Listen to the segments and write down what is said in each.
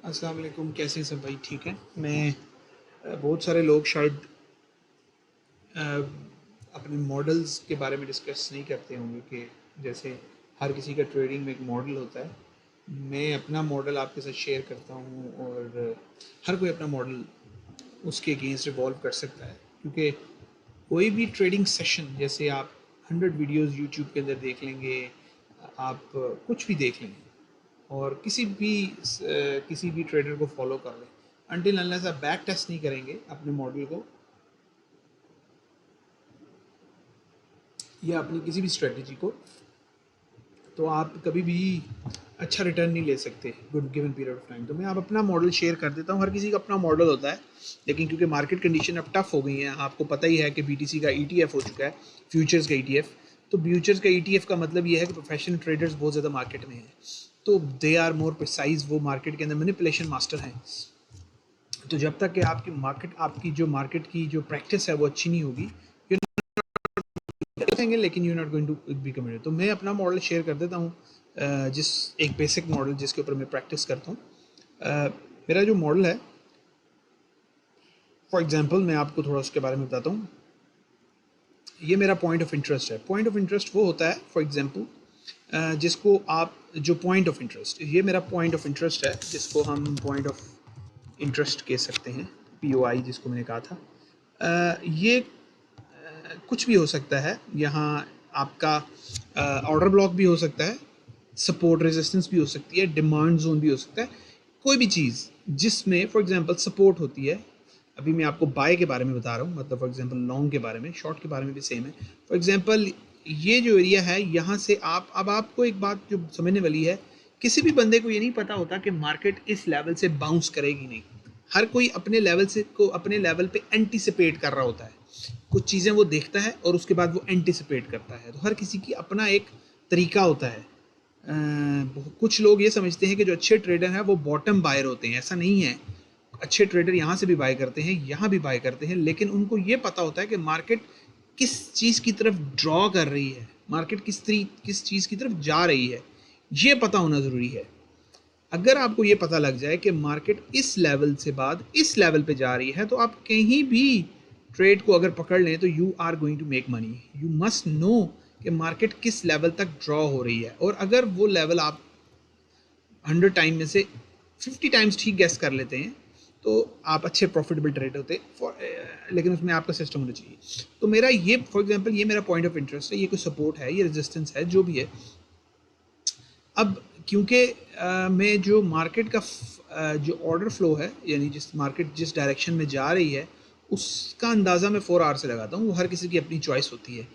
अस्सलाम वालेकुम, कैसे हैं सब भाई? ठीक है। मैं बहुत सारे लोग शायद अ, अपने मॉडल्स के बारे में डिस्कस नहीं करते होंगे कि जैसे हर किसी का ट्रेडिंग में एक मॉडल होता है। मैं अपना मॉडल आपके साथ शेयर करता हूँ और हर कोई अपना मॉडल उसके अगेंस्ट इवॉल्व कर सकता है, क्योंकि कोई भी ट्रेडिंग सेशन जैसे आप 100 वीडियोस यूट्यूब के अंदर देख लेंगे, आप कुछ भी देख लेंगे और किसी भी ट्रेडर को फॉलो कर लें, अनटिल अनलेस आप बैक टेस्ट नहीं करेंगे अपने मॉडल को या अपनी किसी भी स्ट्रेटजी को, तो आप कभी भी अच्छा रिटर्न नहीं ले सकते good given period of time. तो मैं आप अपना मॉडल शेयर कर देता हूँ। हर किसी का अपना मॉडल होता है, लेकिन क्योंकि मार्केट कंडीशन अब टफ हो गई है, आपको पता ही है कि बीटीसी का ईटीएफ हो चुका है, फ्यूचर्स का ईटीएफ। तो फ्यूचर्स का ईटीएफ का मतलब ये है कि प्रोफेशनल ट्रेडर्स बहुत ज़्यादा मार्केट में हैं, तो दे आर मोर प्रिसाइज, वो मार्केट के अंदर मैनिपुलेशन मास्टर हैं। तो जब तक कि आपकी जो मार्केट की जो प्रैक्टिस है वो अच्छी नहीं होगी, देखेंगे, लेकिन you not going to be committed. तो मैं अपना मॉडल शेयर कर देता हूँ, जिस एक बेसिक मॉडल जिसके ऊपर मैं प्रैक्टिस करता हूँ। मेरा जो मॉडल है, फॉर एग्जांपल मैं आपको थोड़ा उसके बारे में बताता हूँ। ये मेरा पॉइंट ऑफ इंटरेस्ट है। पॉइंट ऑफ इंटरेस्ट वो होता है, फॉर एग्जांपल जिसको आप जो पॉइंट ऑफ इंटरेस्ट, ये मेरा पॉइंट ऑफ इंटरेस्ट है, जिसको हम पॉइंट ऑफ इंटरेस्ट कह सकते हैं, पीओआई जिसको मैंने कहा था। ये कुछ भी हो सकता है। यहाँ आपका ऑर्डर ब्लॉक भी हो सकता है, सपोर्ट रेजिस्टेंस भी हो सकती है, डिमांड जोन भी हो सकता है, कोई भी चीज़ जिसमें फॉर एग्जांपल सपोर्ट होती है। अभी मैं आपको बाय के बारे में बता रहा हूँ, मतलब फॉर एग्जांपल लॉन्ग के बारे में, शॉर्ट के बारे में भी सेम है। फॉर एग्जांपल ये जो एरिया है, यहाँ से अब आपको एक बात जो समझने वाली है, किसी भी बंदे को ये नहीं पता होता कि मार्केट इस लेवल से बाउंस करेगी नहीं। हर कोई अपने लेवल पे एंटीसिपेट कर रहा होता है। कुछ चीज़ें वो देखता है और उसके बाद वो एंटीसिपेट करता है। तो हर किसी की अपना एक तरीका होता है। कुछ लोग ये समझते हैं कि जो अच्छे ट्रेडर हैं वो बॉटम बायर होते हैं। ऐसा नहीं है। अच्छे ट्रेडर यहाँ से भी बाय करते हैं, यहाँ भी बाय करते हैं, लेकिन उनको ये पता होता है कि मार्केट किस चीज़ की तरफ ड्रॉ कर रही है, मार्केट किस चीज़ की तरफ जा रही है, ये पता होना ज़रूरी है। अगर आपको ये पता लग जाए कि मार्केट इस लेवल से बाद इस लेवल पे जा रही है, तो आप कहीं भी ट्रेड को अगर पकड़ लें तो you are going to make money. You must know कि मार्केट किस लेवल तक ड्रॉ हो रही है, और अगर वो लेवल आप 100 टाइम में से 50 टाइम्स ठीक गैस कर लेते हैं, तो आप अच्छे प्रॉफिटेबल ट्रेड होते हैं। लेकिन उसमें आपका सिस्टम होना चाहिए। तो मेरा ये फॉर एग्जांपल ये मेरा पॉइंट ऑफ इंटरेस्ट है। ये कोई सपोर्ट है, ये रेजिस्टेंस है, जो भी है। अब क्योंकि मैं जो मार्केट का जो ऑर्डर फ्लो है, यानी जिस डायरेक्शन में जा रही है, उसका अंदाज़ा मैं 4 आवर से लगाता हूँ। वो हर किसी की अपनी चॉइस होती है।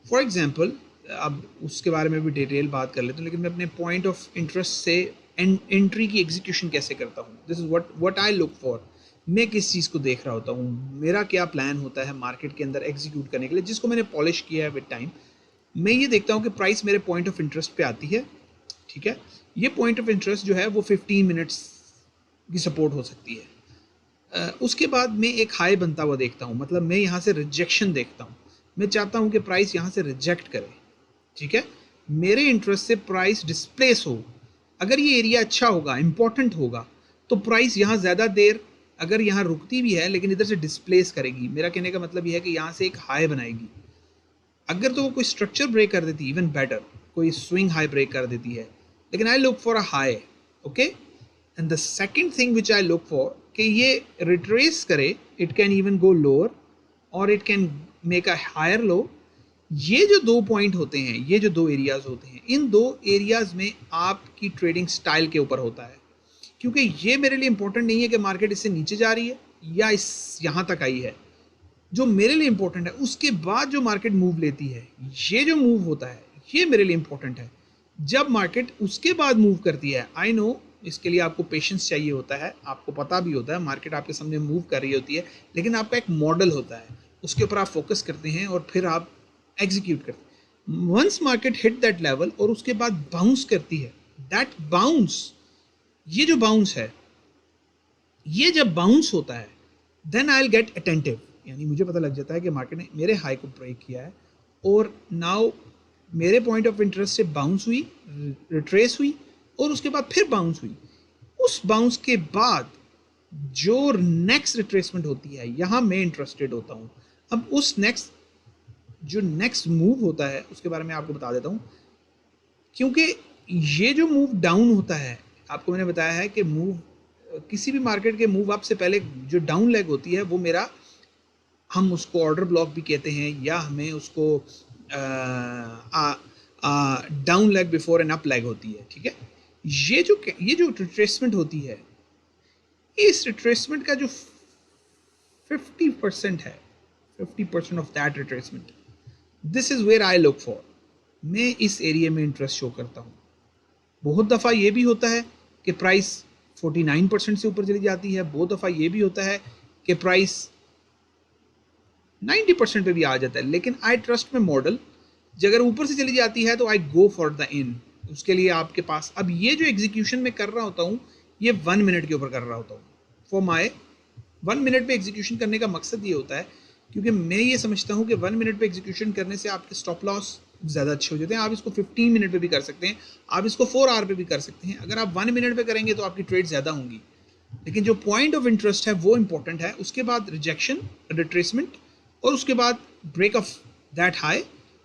फॉर एग्जांपल, अब उसके बारे में भी डिटेल बात कर लेते हैं, लेकिन मैं अपने पॉइंट ऑफ इंटरेस्ट से एंट्री की एग्जीक्यूशन कैसे करता हूँ, this is what I look for. मैं किस चीज़ को देख रहा होता हूँ, मेरा क्या प्लान होता है मार्केट के अंदर एग्जीक्यूट करने के लिए, जिसको मैंने पॉलिश किया है विद टाइम। मैं ये देखता हूँ कि प्राइस मेरे पॉइंट ऑफ इंटरेस्ट पे आती है, ठीक है। ये पॉइंट ऑफ इंटरेस्ट जो है वो 15 मिनट्स की सपोर्ट हो सकती है। उसके बाद मैं एक हाई बनता हुआ देखता हूँ, मतलब मैं यहाँ से रिजेक्शन देखता हूँ। मैं चाहता हूँ कि प्राइस यहाँ से रिजेक्ट करे, ठीक है। मेरे इंटरेस्ट से प्राइस डिस्प्लेस हो। अगर ये एरिया अच्छा होगा, इंपॉर्टेंट होगा, तो प्राइस यहाँ ज़्यादा देर अगर यहाँ रुकती भी है, लेकिन इधर से डिस्प्लेस करेगी। मेरा कहने का मतलब ये है कि यहाँ से एक हाई बनाएगी। अगर तो वो कोई स्ट्रक्चर ब्रेक कर देती, इवन बेटर, कोई स्विंग हाई ब्रेक कर देती है, लेकिन I look for a high, okay. And the second thing which I look for, कि ये रिट्रेस करे, it can even go lower और it can make a higher low. ये जो 2 पॉइंट होते हैं, ये जो 2 एरियाज होते हैं, इन 2 एरियाज में आपकी ट्रेडिंग स्टाइल के ऊपर होता है। क्योंकि ये मेरे लिए इंपॉर्टेंट नहीं है कि मार्केट इससे नीचे जा रही है या इस यहाँ तक आई है। जो मेरे लिए इंपॉर्टेंट है, उसके बाद जो मार्केट मूव लेती है, ये जो मूव होता है, ये मेरे लिए इंपॉर्टेंट है। जब मार्केट उसके बाद मूव करती है, आई नो इसके लिए आपको पेशेंस चाहिए होता है, आपको पता भी होता है मार्केट आपके सामने मूव कर रही होती है, लेकिन आपका एक मॉडल होता है, उसके ऊपर आप फोकस करते हैं और फिर आप एग्जीक्यूट करते हैं। Once market hit that level और उसके बाद बाउंस करती है, दैट बाउंस, ये जो बाउंस है, ये जब बाउंस होता है, then I will get attentive. यानी मुझे पता लग जाता है कि मार्केट ने मेरे हाई को ब्रेक किया है, और नाउ मेरे पॉइंट ऑफ इंटरेस्ट से बाउंस हुई, रिट्रेस हुई, और उसके बाद फिर बाउंस हुई। उस बाउंस के बाद जो नेक्स्ट रिट्रेसमेंट होती है, यहाँ मैं इंटरेस्टेड होता हूँ। अब उस जो नेक्स्ट मूव होता है उसके बारे में आपको बता देता हूँ, क्योंकि ये जो मूव डाउन होता है, आपको मैंने बताया है कि मूव, किसी भी मार्केट के मूव अप से पहले जो डाउन लेग होती है वो मेरा, हम उसको ऑर्डर ब्लॉक भी कहते हैं, या हमें उसको down leg before N up leg होती है, ठीक है। ये जो रिट्रेसमेंट होती है, इस रिट्रेसमेंट का जो 50% है, 50% of that retracement, this is where I look for. मैं इस एरिया में इंटरेस्ट शो करता हूँ। बहुत दफ़ा ये भी होता है कि प्राइस 49% से ऊपर चली जाती है, बहुत दफ़ा ये भी होता है कि प्राइस 90% पे भी आ जाता है, लेकिन आई ट्रस्ट में मॉडल। अगर ऊपर से चली जाती है तो आई गो फॉर द इन। उसके लिए आपके पास, अब ये जो एग्जीक्यूशन में कर रहा होता हूँ, ये 1 मिनट के ऊपर कर रहा होता हूँ। फॉर माई 1 मिनट पे एग्जीक्यूशन करने का मकसद ये होता है, क्योंकि मैं ये समझता हूँ कि 1 मिनट पे एग्जीक्यूशन करने से आपके स्टॉप लॉस ज़्यादा अच्छे हो जाते हैं। आप इसको 15 मिनट पे भी कर सकते हैं, आप इसको 4 आवर पे भी कर सकते हैं। अगर आप 1 मिनट पे करेंगे तो आपकी ट्रेड ज़्यादा होंगी, लेकिन जो पॉइंट ऑफ इंटरेस्ट है वो इंपॉर्टेंट है। उसके बाद रिजेक्शन, रिट्रेसमेंट, और उसके बाद ब्रेक ऑफ दैट हाई,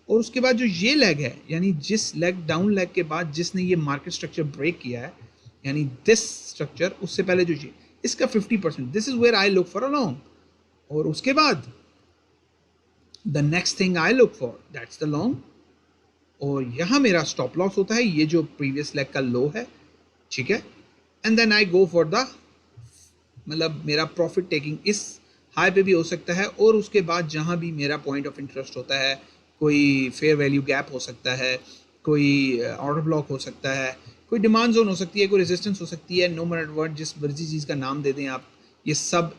और उसके बाद जो ये लेग है, यानी जिस लेग, डाउन लेग के बाद जिसने ये मार्केट स्ट्रक्चर ब्रेक किया है, यानी दिस स्ट्रक्चर, उससे पहले जो ये, इसका 50%, this is where I look for a long. और उसके बाद the next thing I look for, that's the long. और यहाँ मेरा स्टॉप लॉस होता है, ये जो प्रीवियस लेग का लो है, ठीक है। And then I go for the, मतलब मेरा प्रॉफिट टेकिंग इस हाई पे भी हो सकता है, और उसके बाद जहाँ भी मेरा पॉइंट ऑफ इंटरेस्ट होता है, कोई फेयर वैल्यू गैप हो सकता है, कोई ऑर्डर ब्लॉक हो सकता है, कोई डिमांड जोन हो सकती है, कोई रेजिस्टेंस हो सकती है, नो मैटर व्हाट, जिस मर्जी चीज़ का नाम दे दें आप, ये सब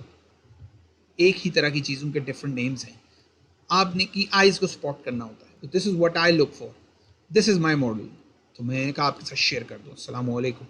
एक ही तरह की चीज़ों के डिफरेंट नेम्स हैं। आपने की आइज़ को स्पॉट करना होता है। तो this is what I look for, this is my model. तो मैंने कहा आपके साथ शेयर कर दूँ। अस्सलाम वालेकुम।